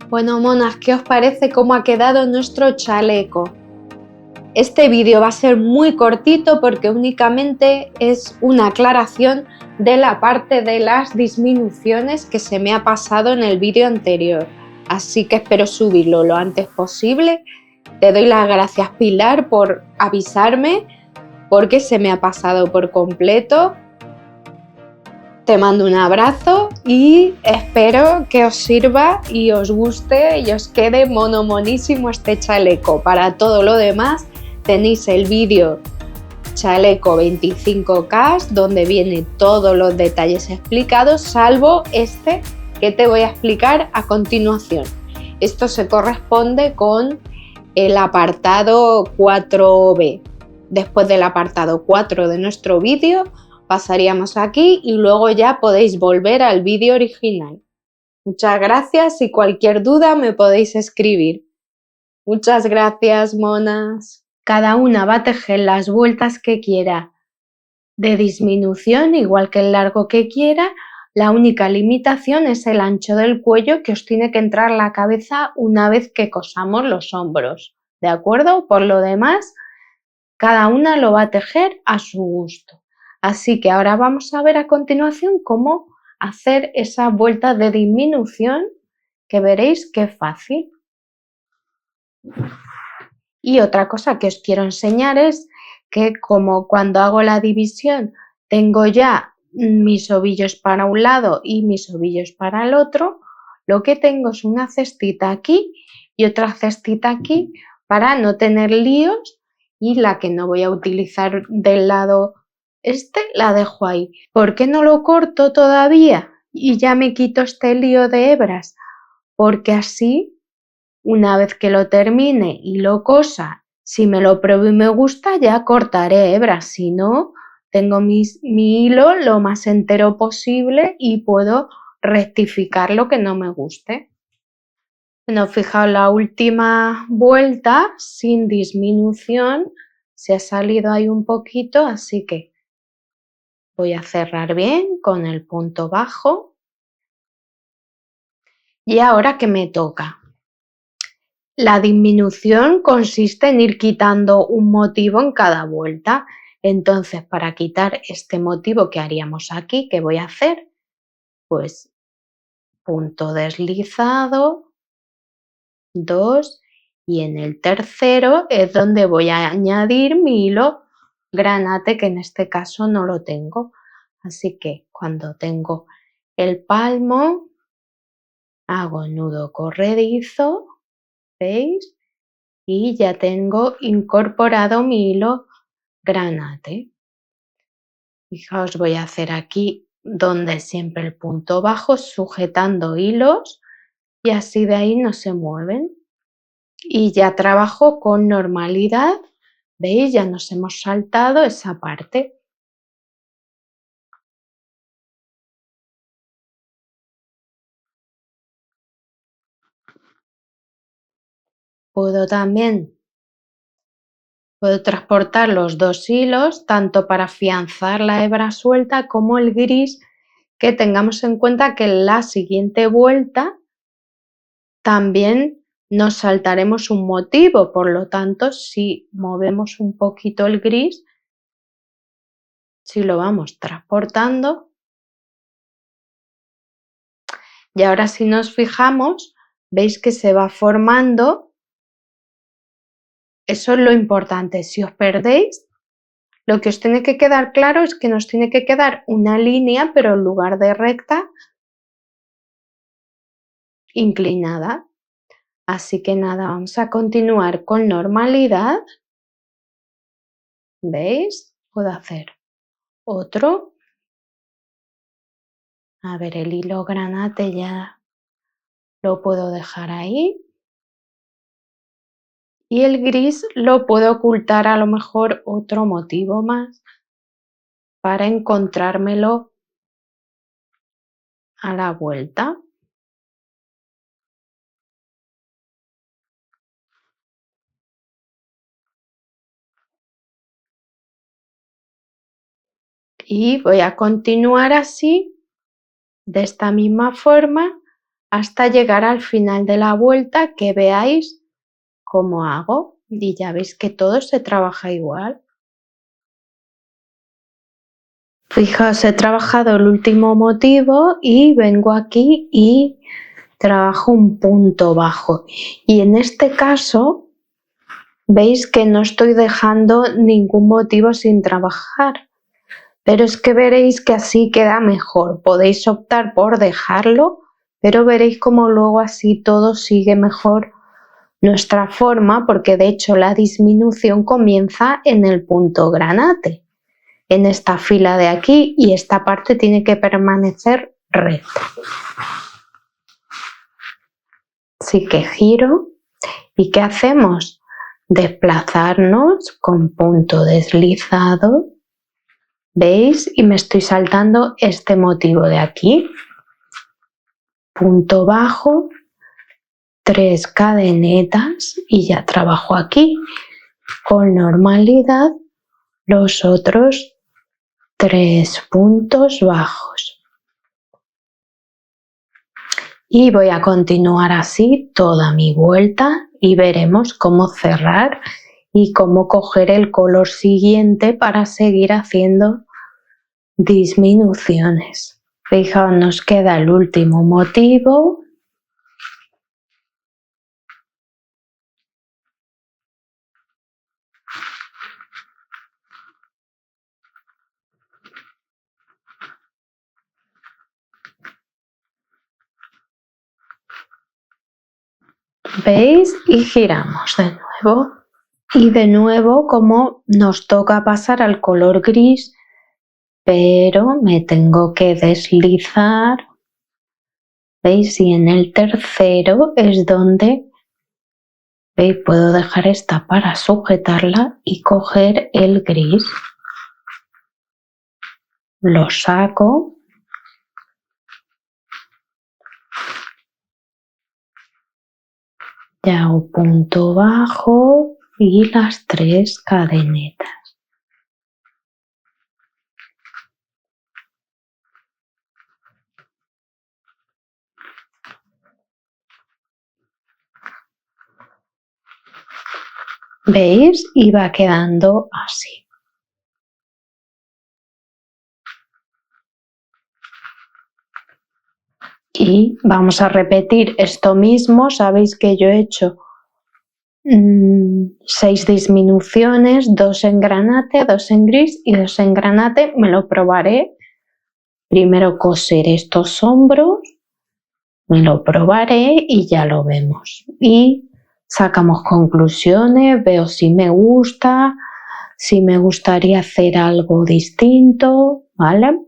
Bueno, monas, ¿qué os parece cómo ha quedado nuestro chaleco? Este vídeo va a ser muy cortito porque únicamente es una aclaración de la parte de las disminuciones que se me ha pasado en el vídeo anterior. Así que espero subirlo lo antes posible. Te doy las gracias, Pilar, por avisarme porque se me ha pasado por completo. Te mando un abrazo y espero que os sirva y os guste y os quede monísimo este chaleco. Para todo lo demás tenéis el vídeo chaleco 25K donde vienen todos los detalles explicados, salvo este que te voy a explicar a continuación. Esto se corresponde con el apartado 4B. Después del apartado 4 de nuestro vídeo pasaríamos aquí y luego ya podéis volver al vídeo original. Muchas gracias y cualquier duda me podéis escribir. Muchas gracias, monas. Cada una va a tejer las vueltas que quiera de disminución, igual que el largo que quiera. La única limitación es el ancho del cuello que os tiene que entrar la cabeza una vez que cosamos los hombros. ¿De acuerdo? Por lo demás, cada una lo va a tejer a su gusto. Así que ahora vamos a ver a continuación cómo hacer esa vuelta de disminución, que veréis que es fácil. Y otra cosa que os quiero enseñar es que como cuando hago la división tengo ya mis ovillos para un lado y mis ovillos para el otro, lo que tengo es una cestita aquí y otra cestita aquí para no tener líos, y la que no voy a utilizar del lado este la dejo ahí. ¿Por qué no lo corto todavía y ya me quito este lío de hebras? Porque así, una vez que lo termine y lo cosa, si me lo pruebo y me gusta, ya cortaré hebras. Si no, tengo mi hilo lo más entero posible y puedo rectificar lo que no me guste. Bueno, fijaos, la última vuelta sin disminución se ha salido ahí un poquito, así que voy a cerrar bien con el punto bajo. Y ahora, ¿qué me toca? La disminución consiste en ir quitando un motivo en cada vuelta. Entonces, para quitar este motivo que haríamos aquí, ¿qué voy a hacer? Pues punto deslizado, 2, y en el tercero es donde voy a añadir mi hilo granate, que en este caso no lo tengo. Así que cuando tengo el palmo, hago nudo corredizo, ¿veis? Y ya tengo incorporado mi hilo granate. Fijaos, voy a hacer aquí donde siempre el punto bajo, sujetando hilos, y así de ahí no se mueven. Y ya trabajo con normalidad. ¿Veis? Ya nos hemos saltado esa parte. Puedo transportar los dos hilos, tanto para afianzar la hebra suelta como el gris, que tengamos en cuenta que en la siguiente vuelta también nos saltaremos un motivo, por lo tanto, si movemos un poquito el gris, si lo vamos transportando. Y ahora, si nos fijamos, veis que se va formando. Eso es lo importante. Si os perdéis, lo que os tiene que quedar claro es que nos tiene que quedar una línea, pero en lugar de recta, inclinada. Así que nada, vamos a continuar con normalidad. ¿Veis? Puedo hacer otro. A ver, el hilo granate ya lo puedo dejar ahí. Y el gris lo puedo ocultar, a lo mejor otro motivo más para encontrármelo a la vuelta. Y voy a continuar así, de esta misma forma, hasta llegar al final de la vuelta, que veáis cómo hago y ya veis que todo se trabaja igual. Fijaos, he trabajado el último motivo y vengo aquí y trabajo un punto bajo, y en este caso veis que no estoy dejando ningún motivo sin trabajar, pero es que veréis que así queda mejor. Podéis optar por dejarlo, pero veréis como luego así todo sigue mejor nuestra forma, porque de hecho la disminución comienza en el punto granate, en esta fila de aquí, y esta parte tiene que permanecer recta. Así que giro, ¿y qué hacemos? Desplazarnos con punto deslizado, ¿veis? Y me estoy saltando este motivo de aquí, punto bajo, 3 cadenetas y ya trabajo aquí con normalidad los otros 3 puntos bajos. Y voy a continuar así toda mi vuelta y veremos cómo cerrar y cómo coger el color siguiente para seguir haciendo disminuciones. Fijaos, nos queda el último motivo. ¿Veis? Y giramos de nuevo. Y de nuevo, como nos toca pasar al color gris, pero me tengo que deslizar. ¿Veis? Y en el tercero es donde, ¿veis? Puedo dejar esta para sujetarla y coger el gris. Lo saco. Y hago punto bajo y las 3 cadenetas. ¿Veis? Y va quedando así. Y vamos a repetir esto mismo. Sabéis que yo he hecho 6 disminuciones, 2 en granate, 2 en gris y 2 en granate. Me lo probaré. Primero coser estos hombros, me lo probaré y ya lo vemos. Y sacamos conclusiones, veo si me gusta, si me gustaría hacer algo distinto, ¿vale?